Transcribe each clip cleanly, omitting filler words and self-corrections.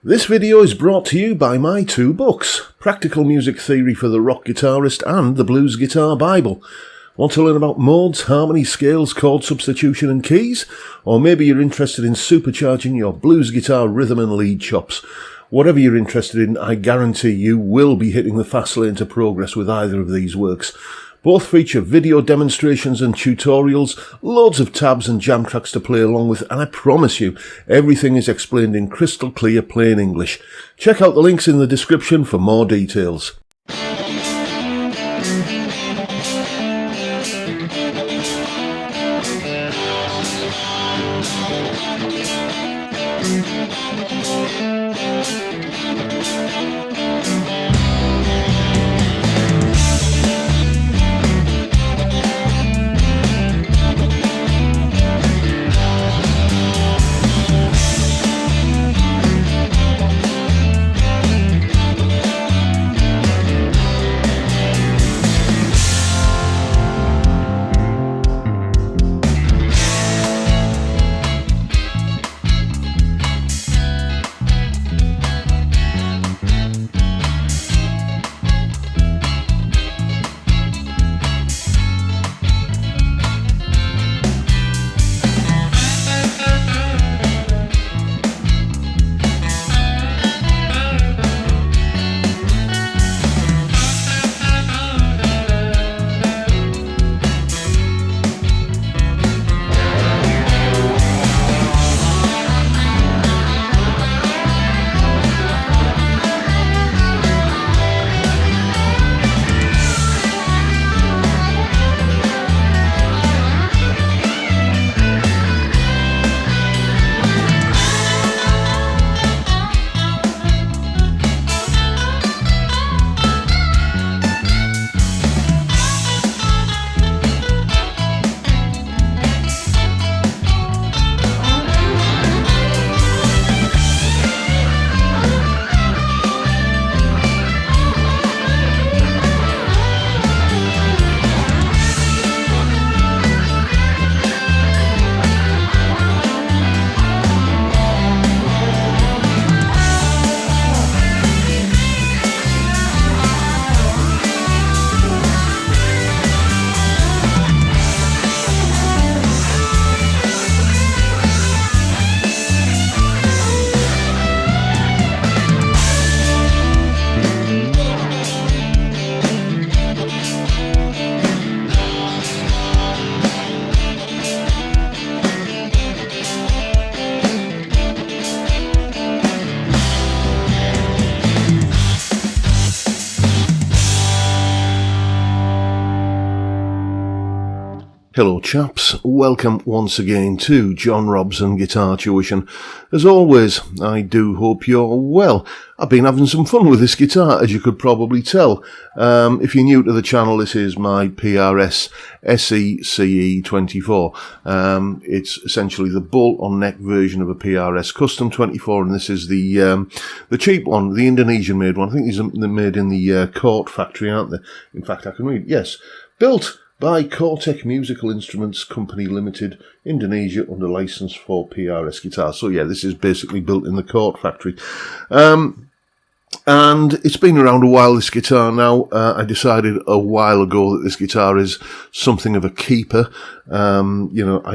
This video is brought to you by my two books, Practical Music Theory for the Rock Guitarist and The Blues Guitar Bible. Want to learn about modes, harmony, scales, chord substitution and keys? Or maybe you're interested in supercharging your blues guitar rhythm and lead chops. Whatever you're interested in, I guarantee you will be hitting the fast lane to progress with either of these works. Both feature video demonstrations and tutorials, loads of tabs and jam tracks to play along with, and I promise you, everything is explained in crystal clear plain English. Check out the links in the description for more details. Hello chaps, welcome once again to John Robson Guitar Tuition. As always, I do hope you're well. I've been having some fun with this guitar, as you could probably tell. If you're new to the channel, this is my PRS SE CE24. It's essentially the bolt-on neck version of a PRS Custom 24, and this is the cheap one, the Indonesian-made one. I think these are made in the Court factory, aren't they? In fact, I can read. Yes, built by Cortec Musical Instruments Company Limited, Indonesia, under license for PRS guitars. So yeah, this is basically built in the Court factory. And it's been around a while, this guitar now. I decided a while ago that this guitar is something of a keeper. I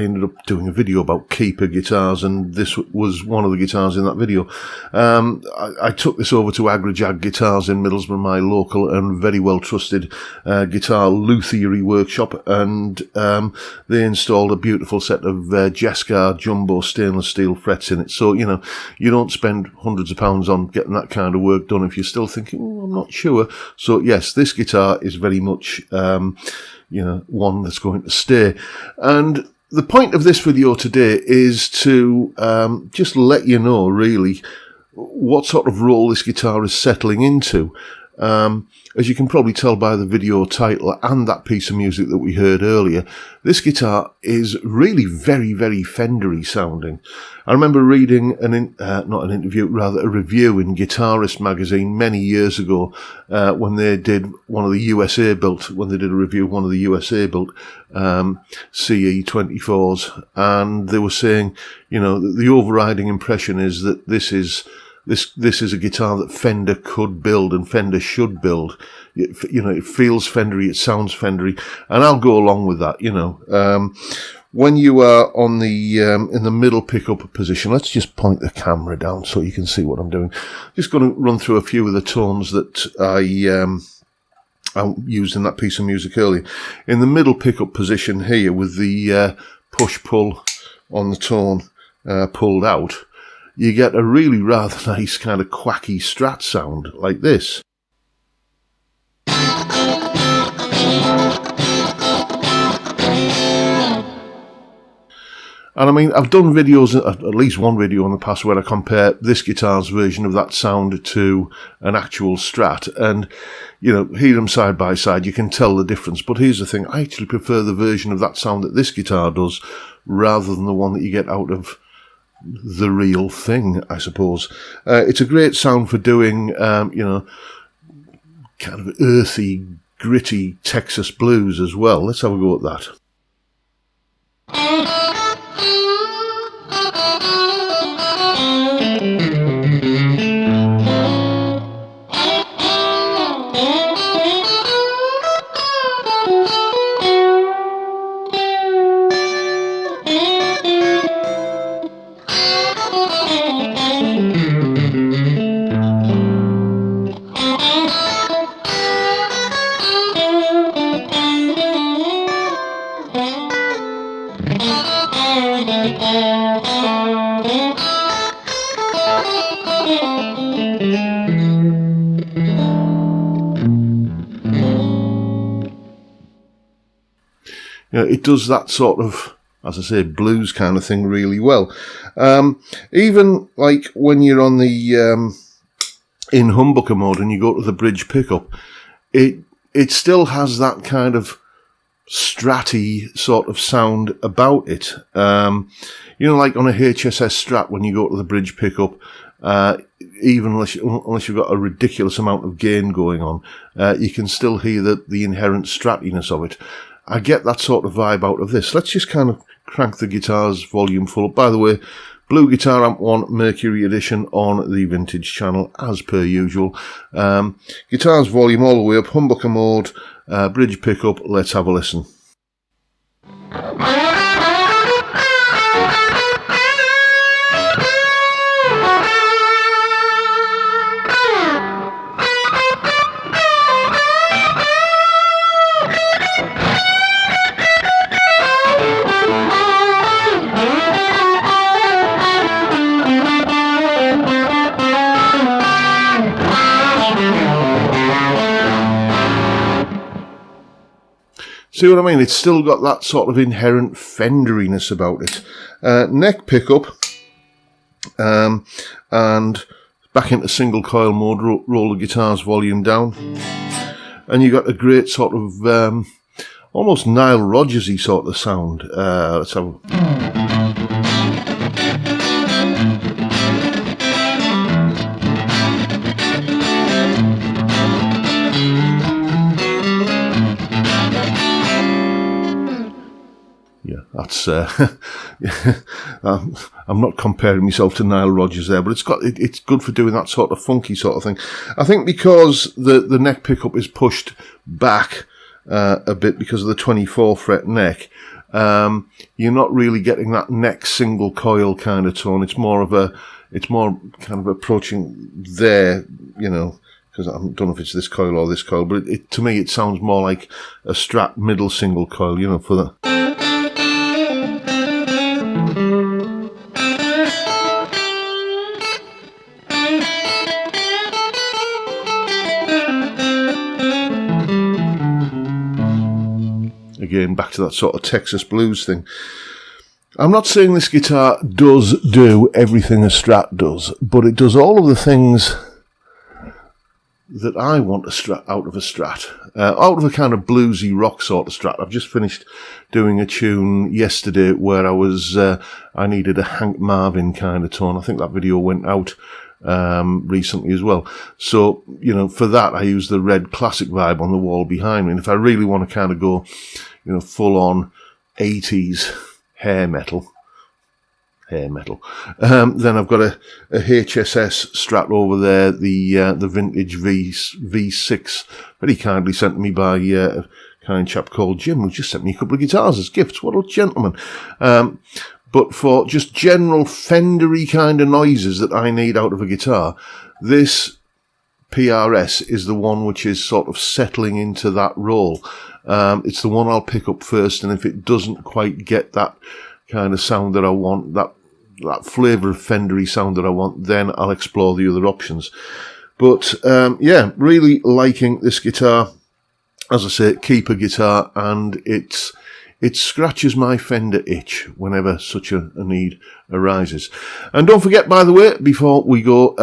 ended up doing a video about keeper guitars, and this was one of the guitars in that video. I took this over to Agrajag Guitars in Middlesbrough, my local and very well trusted guitar luthiery workshop, and they installed a beautiful set of Jescar jumbo stainless steel frets in it. So, you don't spend hundreds of pounds on getting that kind of work done if you're still thinking, I'm not sure. So yes, this guitar is very much one that's going to stay. And the point of this video today is to just let you know really what sort of role this guitar is settling into. As you can probably tell by the video title and that piece of music that we heard earlier, this guitar is really very, very Fendery sounding. I remember reading a review in Guitarist magazine many years ago when they did one of the USA built, when they did a review of one of the USA built CE24s, and they were saying, the overriding impression is that this is this is a guitar that Fender could build and Fender should build. It feels Fendery, it sounds Fendery, and I'll go along with that. When you are on the in the middle pickup position, let's just point the camera down so you can see what I'm doing. Just going to run through a few of the tones that I used in that piece of music earlier. In the middle pickup position here, with the push-pull on the tone pulled out, you get a really rather nice kind of quacky Strat sound like this. And I mean, I've done videos, at least one video in the past, where I compare this guitar's version of that sound to an actual Strat, and hear them side by side, you can tell the difference. But here's the thing, I actually prefer the version of that sound that this guitar does rather than the one that you get out of the real thing, I suppose. It's a great sound for doing, kind of earthy, gritty Texas blues as well. Let's have a go at that. It does that sort of, as I say, blues kind of thing really well. Even like when you're on the in humbucker mode and you go to the bridge pickup, it still has that kind of Stratty sort of sound about it. Like on a HSS Strat, when you go to the bridge pickup, even unless you've got a ridiculous amount of gain going on, you can still hear the inherent Strattiness of it. I get that sort of vibe out of this. Let's just kind of crank the guitar's volume full up. By the way, Blue Guitar Amp 1 Mercury Edition on the Vintage channel, as per usual. Guitar's volume all the way up, humbucker mode, bridge pickup. Let's have a listen. See what I mean? It's still got that sort of inherent Fenderiness about it. Neck pickup, and back into single coil mode, roll the guitar's volume down, and you got a great sort of almost Nile Rodgers-y sort of sound. Let's have that's I'm not comparing myself to Nile Rodgers there, but it's good for doing that sort of funky sort of thing. I think because the neck pickup is pushed back a bit because of the 24 fret neck, you're not really getting that neck single coil kind of tone. It's more kind of approaching there, because I don't know if it's this coil or this coil, but to me it sounds more like a Strat middle single coil, for the. Again, back to that sort of Texas blues thing. I'm not saying this guitar does do everything a Strat does, but it does all of the things that I want out of a Strat. Out of a kind of bluesy rock sort of Strat. I've just finished doing a tune yesterday where I needed a Hank Marvin kind of tone. I think that video went out recently as well. So, for that I use the red classic vibe on the wall behind me. And if I really want to kind of go, full on 80s hair metal, hair metal. Then I've got a HSS strapped over there, the vintage V6, very kindly sent to me by a kind chap called Jim, who just sent me a couple of guitars as gifts. What a gentleman. But for just general Fendery kind of noises that I need out of a guitar, this PRS is the one which is sort of settling into that role. It's the one I'll pick up first, and if it doesn't quite get that kind of sound that I want, that flavour of Fendery sound that I want, then I'll explore the other options. But yeah, really liking this guitar. As I say, keeper guitar, and it scratches my Fender itch whenever such a need arises. And don't forget, by the way, before we go,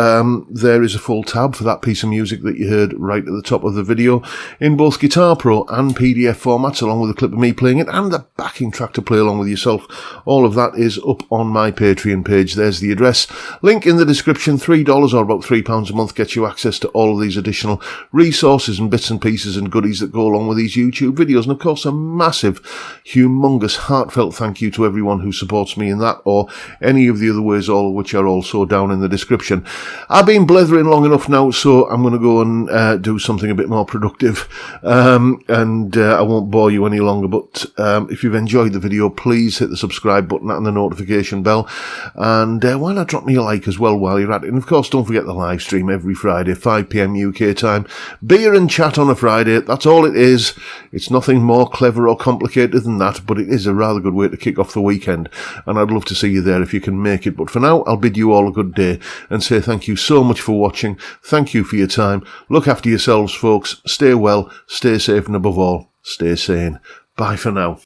there is a full tab for that piece of music that you heard right at the top of the video in both Guitar Pro and PDF formats, along with a clip of me playing it and the backing track to play along with yourself. All of that is up on my Patreon page. There's the address. Link in the description. $3 or about £3 a month gets you access to all of these additional resources and bits and pieces and goodies that go along with these YouTube videos. And of course, a massive, humongous, heartfelt thank you to everyone who supports me in that or any of the other ways, all of which are also down in the description. I've been blethering long enough now, so I'm going to go and do something a bit more productive, and I won't bore you any longer, but if you've enjoyed the video, please hit the subscribe button and the notification bell, and why not drop me a like as well while you're at it. And of course, don't forget the live stream every Friday, 5 PM UK time. Beer and chat on a Friday, that's all it is. It's nothing more clever or complicated than that, but it is a rather good way to kick off the weekend, and I'd love to see you there if you can make it. But for now, I'll bid you all a good day and say thank you so much for watching. Thank you for your time. Look after yourselves, folks. Stay well, stay safe, and above all, stay sane. Bye for now.